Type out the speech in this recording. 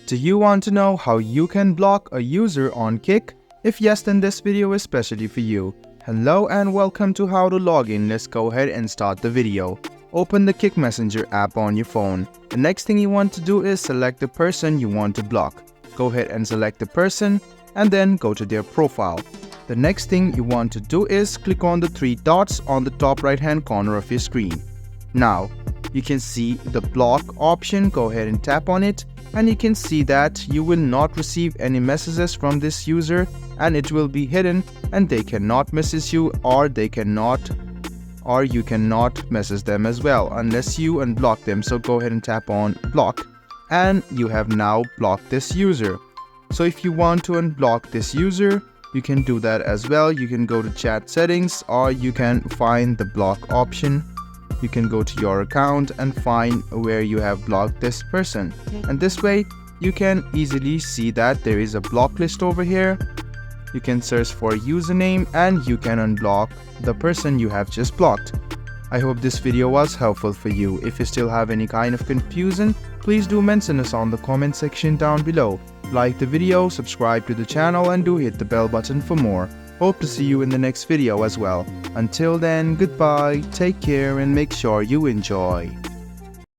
Do you want to know how you can block a user on Kik? If yes, then this video is specially for you. Hello and welcome to How to Log In. Let's go ahead and start the video. Open the Kik Messenger app on your phone. The next thing you want to do is select the person you want to block. Go ahead and select the person and then go to their profile. The next thing you want to do is click on the three dots on the top right hand corner of your screen. Now, you can see the block option. Go ahead and tap on it and you can see that you will not receive any messages from this user and it will be hidden and they cannot message you or you cannot message them as well unless you unblock them. So go ahead and tap on block and you have now blocked this user. So if you want to unblock this user, you can do that as well. You can go to chat settings or you can find the block option. You can go to your account and find where you have blocked this person. And this way, you can easily see that there is a block list over here. You can search for a username and you can unblock the person you have just blocked. I hope this video was helpful for you. If you still have any kind of confusion, please do mention us on the comment section down below. Like the video, subscribe to the channel and do hit the bell button for more. Hope to see you in the next video as well. Until then, goodbye, take care and make sure you enjoy.